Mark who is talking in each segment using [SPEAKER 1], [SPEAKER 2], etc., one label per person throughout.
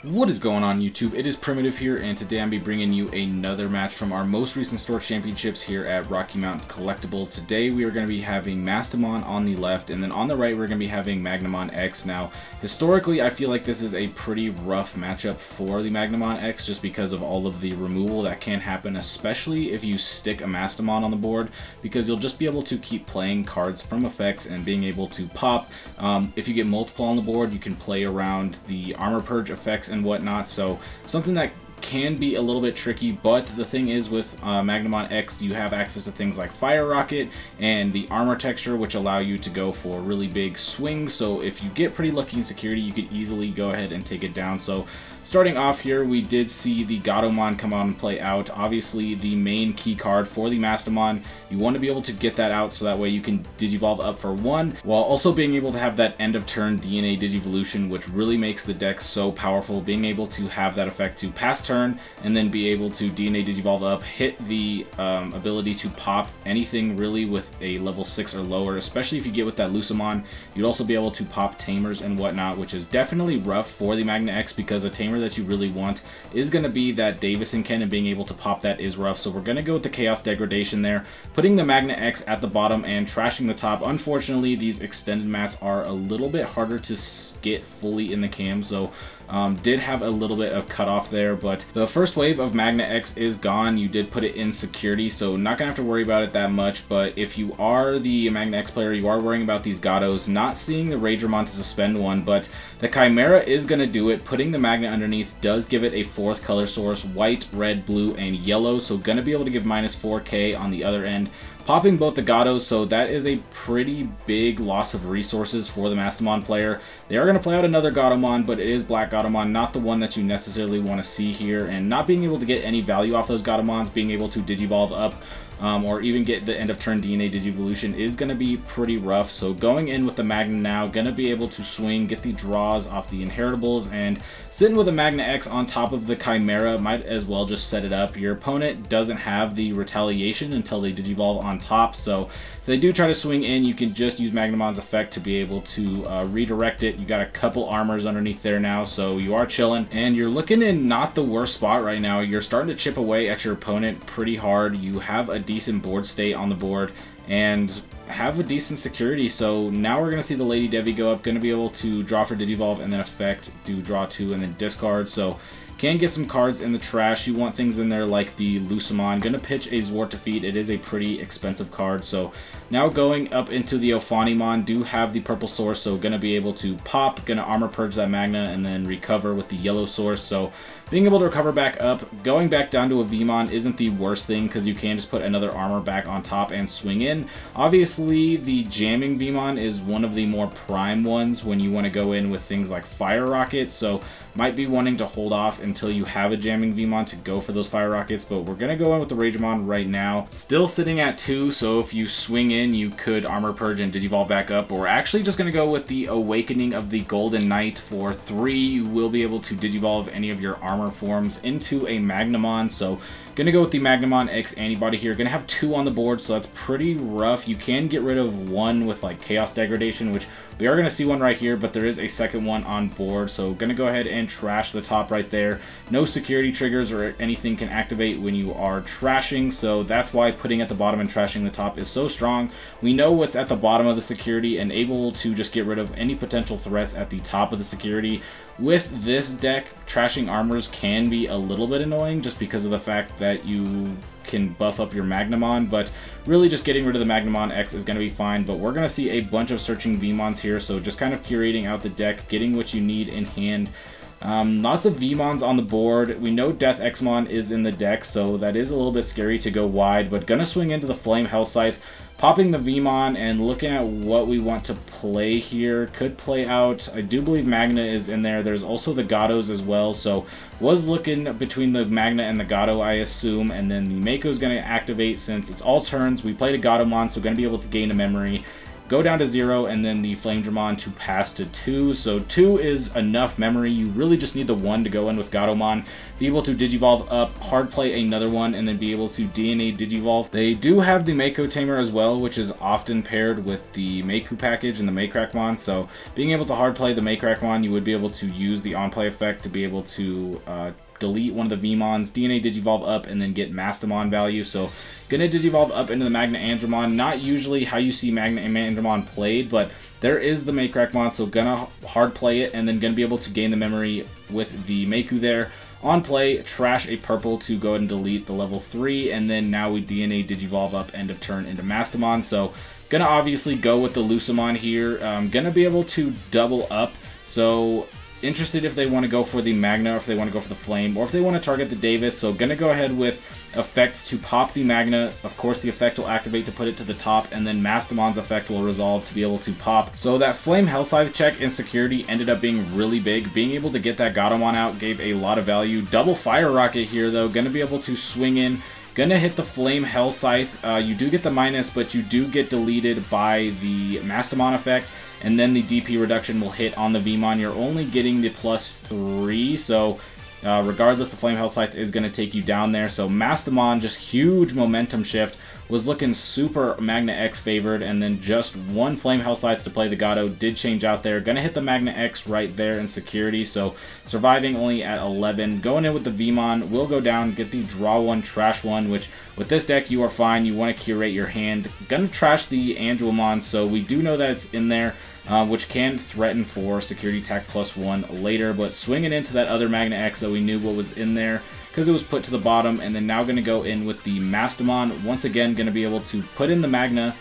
[SPEAKER 1] What is going on, YouTube? It is Primitive here, and today I'm be bringing you another match from our most recent store championships here at Rocky Mountain Collectibles. Today we are going to be having Mastamon on the left, and then on the right we're going to be having Magnamon X. Now, historically, I feel like this is a pretty rough matchup for the Magnamon X just because of all of the removal that can happen, especially if you stick a Mastamon on the board, because you'll just be able to keep playing cards from effects and being able to pop. If you get multiple on the board, you can play around the Armor Purge effects and whatnot, so something that can be a little bit tricky. But the thing is, with Magnamon X, you have access to things like Fire Rocket and the armor texture, which allow you to go for really big swings. So if you get pretty lucky in security, you could easily go ahead and take it down. So starting off here, we did see the Gatomon come out and play out. Obviously, the main key card for the Mastamon, you want to be able to get that out so that way you can Digivolve up for 1, while also being able to have that end of turn DNA Digivolution, which really makes the deck so powerful. Being able to have that effect to pass turn and then be able to DNA Digivolve up, hit the ability to pop anything really with a level 6 or lower, especially if you get with that Lucamon. You'd also be able to pop Tamers and whatnot, which is definitely rough for the Magna X, because a Tamer that you really want is going to be that Davison Ken, and being able to pop that is rough. So we're going to go with the Chaos Degradation there, putting the Magna X at the bottom and trashing the top. Unfortunately, these extended mats are a little bit harder to get fully in the cam, so did have a little bit of cutoff there, but the first wave of Magna X is gone. You did put it in security, so not gonna have to worry about it that much. But if you are the Magna X player, you are worrying about these Gatos, not seeing the Ragermon to suspend one, but the Chimera is gonna do it. Putting the Magna underneath does give it a 4th color source: white, red, blue, and yellow, so gonna be able to give minus 4k on the other end, popping both the Gatos. So that is a pretty big loss of resources for the Mastamon player. They are going to play out another Gatomon, but it is Black Gatomon, not the one that you necessarily want to see here, and not being able to get any value off those Gatomons, being able to Digivolve up or even get the end of turn DNA Digivolution is going to be pretty rough. So going in with the Magna now, going to be able to swing, get the draws off the Inheritables, and sitting with a Magna X on top of the Chimera, might as well just set it up. Your opponent doesn't have the retaliation until they Digivolve on top, so if they do try to swing in, you can just use Magnamon's effect to be able to redirect it. You got a couple armors underneath there now, so you are chilling, and you're looking in not the worst spot right now. You're starting to chip away at your opponent pretty hard. You have a decent board state on the board and have a decent security. So now we're going to see the Lady Devi go up, going to be able to draw for Digivolve and then effect, do draw 2 and then discard. So can get some cards in the trash. You want things in there like the Lucamon. Going to pitch a Zwar It is a pretty expensive card. So now going up into the Ophanimon, do have the purple source, so going to be able to pop, going to Armor Purge that Magna and then recover with the yellow source. So being able to recover back up, going back down to a Vmon isn't the worst thing, because you can just put another armor back on top and swing in. Obviously, the jamming Vmon is one of the more prime ones when you want to go in with things like Fire Rocket, so might be wanting to hold off until you have a jamming Vmon to go for those Fire Rockets. But we're going to go in with the Ragemon right now. Still sitting at 2, so if you swing in, you could Armor Purge and Digivolve back up. But we're actually just going to go with the Awakening of the Golden Knight for 3. You will be able to Digivolve any of your armor forms into a Magnamon. So gonna go with the Magnamon X Antibody here. Gonna have 2 on the board, so that's pretty rough. You can get rid of 1 with like Chaos Degradation, which we are gonna see one right here, but there is a second one on board. So gonna go ahead and trash the top right there. No security triggers or anything can activate when you are trashing, so that's why putting at the bottom and trashing the top is so strong. We know what's at the bottom of the security and able to just get rid of any potential threats at the top of the security. With this deck, trashing armors can be a little bit annoying just because of the fact that you can buff up your Magnamon, but really just getting rid of the Magnamon X is going to be fine. But we're going to see a bunch of searching Vmons here, so just kind of curating out the deck, getting what you need in hand. Lots of Vmons on the board. We know Death Xmon is in the deck, so that is a little bit scary to go wide, but gonna swing into the Flame Hellscythe, popping the Vmon and looking at what we want to play here. Could play out, I do believe Magna is in there. There's also the Gatos as well, so was looking between the Magna and the Gato, I assume, and then the Mako is going to activate since it's all turns. We played a Gatomon, so going to be able to gain a memory. go down to 0, and then the Flame Dramon to pass to 2. So 2 is enough memory. You really just need the 1 to go in with Gatomon, be able to Digivolve up, hard play another one, and then be able to DNA Digivolve. They do have the Mako Tamer as well, which is often paired with the Mako package and the Maycrackmon. So being able to hard play the Maycrackmon, you would be able to use the on-play effect to be able to delete one of the VMons, DNA Digivolve up, and then get Mastamon value. So gonna Digivolve up into the Magna Andromon. Not usually how you see Magna Andromon played, but there is the Maycrackmon, so gonna hard play it, and then gonna be able to gain the memory with the Mako there. On play, trash a purple to go ahead and delete the level 3, and then now we DNA Digivolve up end of turn into Mastamon. So gonna obviously go with the Lucamon here. Gonna be able to double up, so interested if they want to go for the Magna, or if they want to go for the Flame, or if they want to target the Davis. So gonna go ahead with effect to pop the Magna. Of course the effect will activate to put it to the top, and then Mastamon's effect will resolve to be able to pop. So that Flame Hellscythe check in security ended up being really big. Being able to get that Gatomon out gave a lot of value. Double Fire Rocket here though, gonna be able to swing in. Gonna hit the Flame Hellscythe. You do get the minus, but you do get deleted by the Mastamon effect, and then the DP reduction will hit on the VMon. You're only getting the +3, so regardless, the Flame Hellscythe is going to take you down there. So Mastamon, just huge momentum shift, was looking super Magna X favored, and then just one Flame Hellscythe to play the Gato did change out there. Gonna hit the Magna X right there in security, so surviving only at 11. Going in with the VMon, will go down, get the draw 1, trash 1, which with this deck you are fine. You want to curate your hand. Gonna trash the Angelmon, so we do know that it's in there, which can threaten for security attack +1 later, but swinging into that other Magna X that we knew what was in there, because it was put to the bottom. And then now going to go in with the Mastamon. Once again, going to be able to put in the Magna,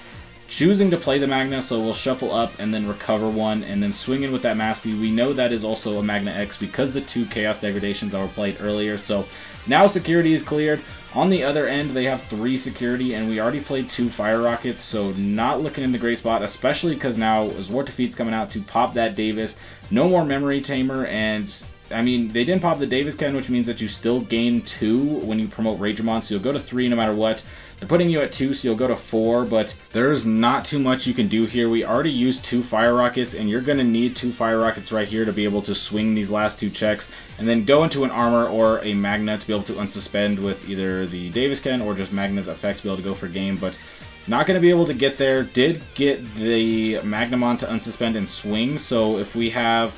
[SPEAKER 1] choosing to play the Magna, so we'll shuffle up and then recover one, and then swing in with that Masty. We know that is also a Magna X because the 2 Chaos Degradations that were played earlier. So now security is cleared. On the other end, they have 3 security, and we already played 2 Fire Rockets, so not looking in the great spot, especially because now Zwart Defeat's coming out to pop that Davis. No more Memory Tamer, and I mean, they didn't pop the Davis Ken, which means that you still gain 2 when you promote Ragemon, so you'll go to 3 no matter what. They're putting you at 2, so you'll go to 4, but there's not too much you can do here. We already used 2 Fire Rockets, and you're going to need 2 Fire Rockets right here to be able to swing these last 2 checks, and then go into an Armor or a Magna to be able to unsuspend with either the Davis Ken or just Magna's effect to be able to go for game, but not going to be able to get there. Did get the Magnamon to unsuspend and swing, so if we have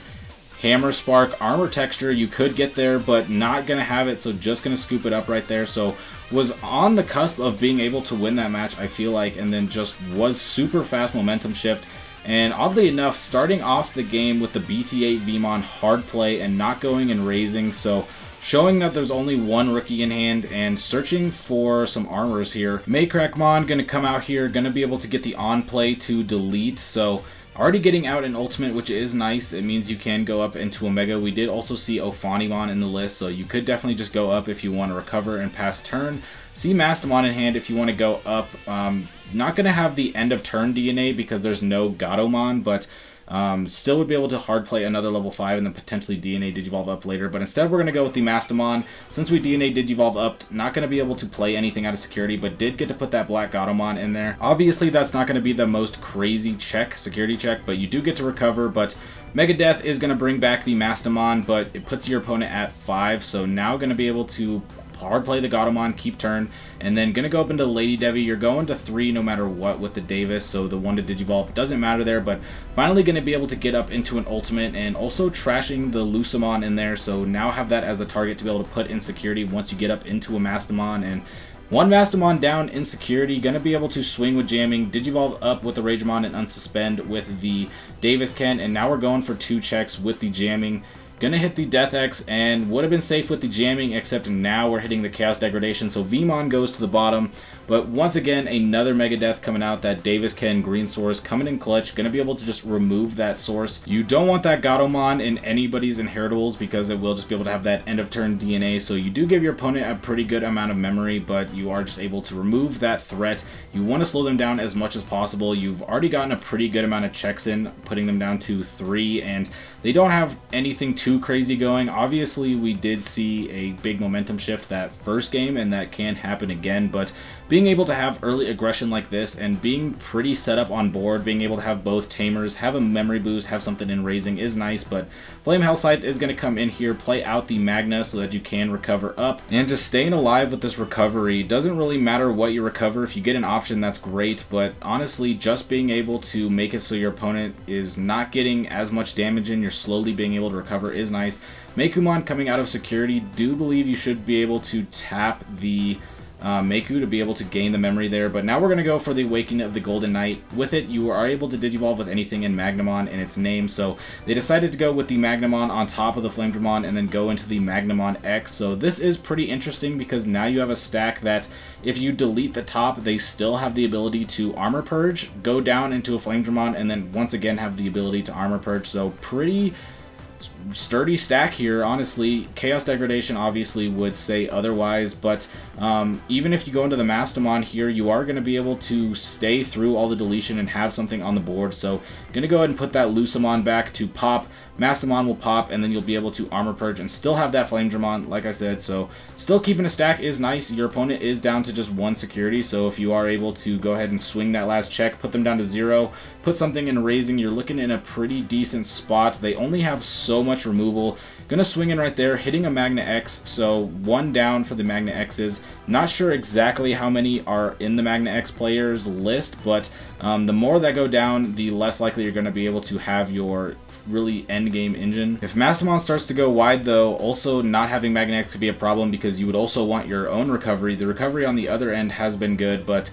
[SPEAKER 1] Hammer Spark, Armor Texture, you could get there, but not going to have it, so just going to scoop it up right there. So was on the cusp of being able to win that match, I feel like, and then just was super fast momentum shift. And oddly enough, starting off the game with the BT8 VMon hard play and not going and raising, so showing that there's only 1 rookie in hand and searching for some armors here. Maycrackmon going to come out here, going to be able to get the on play to delete, so already getting out an ultimate, which is nice. It means you can go up into Omega. We did also see Ophanimon in the list, so you could definitely just go up if you want to recover and pass turn. See Mastamon in hand if you want to go up. Not going to have the end of turn DNA because there's no Gatomon, but still would be able to hard play another level 5 and then potentially DNA Digivolve up later. But instead we're going to go with the Mastamon. Since we DNA Digivolve up, not going to be able to play anything out of security, but did get to put that Black Gatomon in there. Obviously that's not going to be the most crazy check, security check, but you do get to recover. But Mega Death is going to bring back the Mastamon, but it puts your opponent at 5, so now going to be able to hard play the Gatomon, keep turn, and then gonna go up into Lady Devi. You're going to 3 no matter what with the Davis, so the 1 to Digivolve doesn't matter there, but finally gonna be able to get up into an ultimate and also trashing the Lucamon in there, so now have that as the target to be able to put in security once you get up into a Mastamon. And 1 Mastamon down in security, gonna be able to swing with jamming, Digivolve up with the Ragemon and unsuspend with the Davis Ken, and now we're going for 2 checks with the jamming. Gonna hit the Death X, and would have been safe with the jamming, except now we're hitting the Chaos Degradation, so VMon goes to the bottom. But once again, another Mega Death coming out, that Davis Ken Green Source coming in clutch, gonna be able to just remove that source. You don't want that Gatomon in anybody's inheritables because it will just be able to have that end of turn DNA, so you do give your opponent a pretty good amount of memory, but you are just able to remove that threat. You want to slow them down as much as possible. You've already gotten a pretty good amount of checks in, putting them down to 3, and they don't have anything too crazy going. Obviously, we did see a big momentum shift that first game, and that can happen again, but being able to have early aggression like this and being pretty set up on board, being able to have both Tamers, have a memory boost, have something in raising is nice, but Flame Hellscythe is going to come in here, play out the Magna so that you can recover up, and just staying alive with this recovery. Doesn't really matter what you recover. If you get an option, that's great, but honestly, just being able to make it so your opponent is not getting as much damage in, you're slowly being able to recover is nice. Meicoomon coming out of security, do believe you should be able to tap the Meiku to be able to gain the memory there, but now we're going to go for the Awakening of the Golden Knight. With it, you are able to Digivolve with anything in Magnamon in its name, so they decided to go with the Magnamon on top of the Flamedramon and then go into the Magnamon X. So this is pretty interesting because now you have a stack that if you delete the top, they still have the ability to Armor Purge, go down into a Flamedramon, and then once again have the ability to Armor Purge. So pretty sturdy stack here, honestly. Chaos Degradation obviously would say otherwise, but even if you go into the Mastamon here, you are going to be able to stay through all the deletion and have something on the board. So going to go ahead and put that Lucamon back to pop. Mastamon will pop, and then you'll be able to Armor Purge and still have that Flamedramon, like I said. So still keeping a stack is nice. Your opponent is down to just 1 security, so if you are able to go ahead and swing that last check, put them down to 0, put something in raising, you're looking in a pretty decent spot. They only have so much removal. Gonna swing in right there, hitting a Magna X, so 1 down for the Magna X's. Not sure exactly how many are in the Magna X players list, but the more that go down, the less likely you're going to be able to have your really endgame engine. If Mastamon starts to go wide though, also not having Magna X could be a problem because you would also want your own recovery. The recovery on the other end has been good, but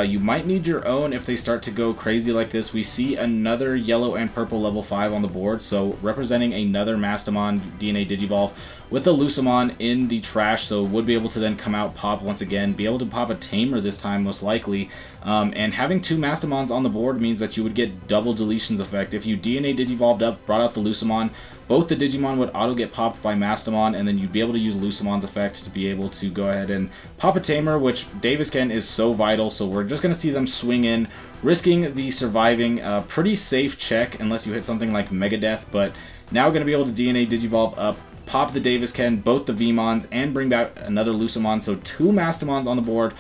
[SPEAKER 1] you might need your own if they start to go crazy like this. We see another yellow and purple level 5 on the board, so representing another Mastamon DNA Digivolve with the Lucamon in the trash, so would be able to then come out, pop once again, be able to pop a Tamer this time most likely, and having 2 Mastamons on the board means that you would get double deletions effect. If you DNA Digivolved up, brought out the Lucamon, both the Digimon would auto get popped by Mastamon, and then you'd be able to use Lucamon's effect to be able to go ahead and pop a Tamer, which Davisken is so vital, so we're just going to see them swing in, risking the surviving. Pretty safe check unless you hit something like Megadeth, but now going to be able to DNA Digivolve up, pop the Davisken, both the Vmons, and bring back another Lucamon, so 2 Mastamons on the board.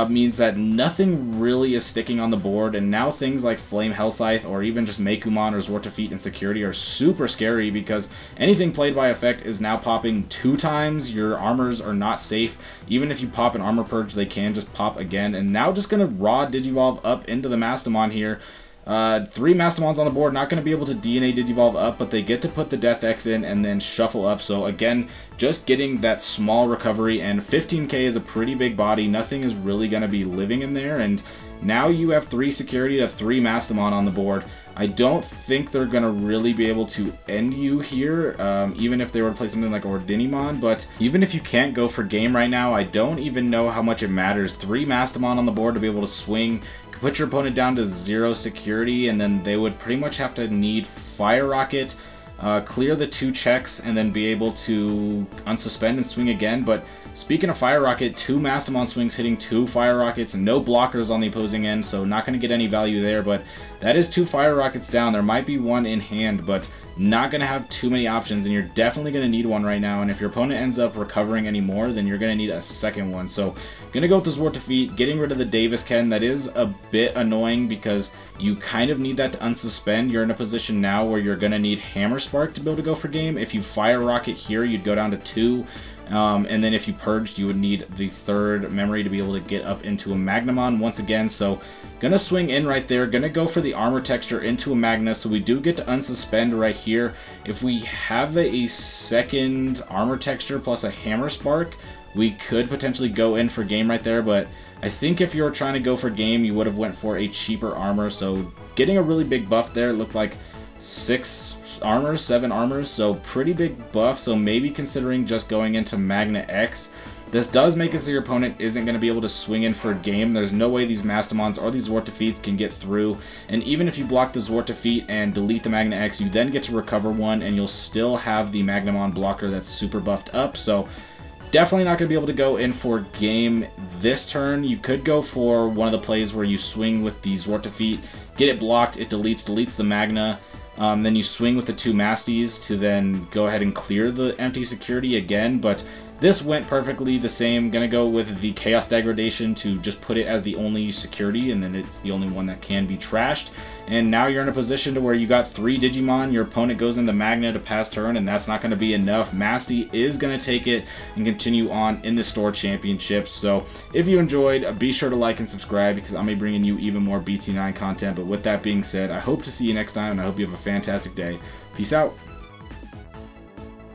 [SPEAKER 1] Means that nothing really is sticking on the board, and now things like Flame Hellscythe or even just Meicoomon or Zwarte and Security are super scary because anything played by effect is now popping 2 times. Your armors are not safe. Even if you pop an Armor Purge, they can just pop again, and now just going to raw Digivolve up into the Mastamon here. 3 Mastamons on the board, not going to be able to DNA Digivolve up, but they get to put the Death X in and then shuffle up. So again, just getting that small recovery, and 15k is a pretty big body. Nothing is really going to be living in there, and now you have 3 security to 3 Mastamon on the board. I don't think they're going to really be able to end you here, even if they were to play something like Ordinimon, but even if you can't go for game right now, I don't even know how much it matters. 3 Mastamon on the board to be able to swing, put your opponent down to 0 security, and then they would pretty much have to need Fire Rocket, clear the 2 checks, and then be able to unsuspend and swing again. But speaking of Fire Rocket, 2 Mastamon swings hitting 2 Fire Rockets, no blockers on the opposing end, so not going to get any value there, but that is 2 Fire Rockets down. There might be 1 in hand, but not going to have too many options, and you're definitely going to need 1 right now, and if your opponent ends up recovering any more, then you're going to need a second one. So going to go with the Zwarte, getting rid of the Davisken. That is a bit annoying because you kind of need that to unsuspend. You're in a position now where you're going to need Hammer Spark to be able to go for game. If you Fire Rocket here, you'd go down to 2. And then if you purged, you would need the 3rd memory to be able to get up into a Magnamon once again. So gonna swing in right there, gonna go for the armor texture into a Magna, so we do get to unsuspend right here. If we have a second armor texture plus a Hammer Spark, we could potentially go in for game right there, but I think if you were trying to go for game, you would have went for a cheaper armor. So getting a really big buff there. It looked like 6 armors, 7 armors, so pretty big buff. So maybe considering just going into Magna X. This does make it so your opponent isn't going to be able to swing in for a game. There's no way these Mastamons or these Zwarte can get through. And even if you block the Zwarte and delete the Magna X, you then get to recover 1, and you'll still have the Magnamon blocker that's super buffed up. So definitely not going to be able to go in for game this turn. You could go for one of the plays where you swing with the Zwarte, get it blocked, it deletes the Magna. Then you swing with the 2 Masties to then go ahead and clear the empty security again, but This went perfectly the same. Gonna go with the Chaos Degradation to just put it as the only security, and then it's the only one that can be trashed. And now you're in a position to where you got 3 Digimon, your opponent goes into Magna to pass turn, and that's not going to be enough. Masty is going to take it and continue on in the store championships. So if you enjoyed, be sure to like and subscribe, because I'm going to be bringing you even more BT9 content. But with that being said, I hope to see you next time, and I hope you have a fantastic day. Peace out.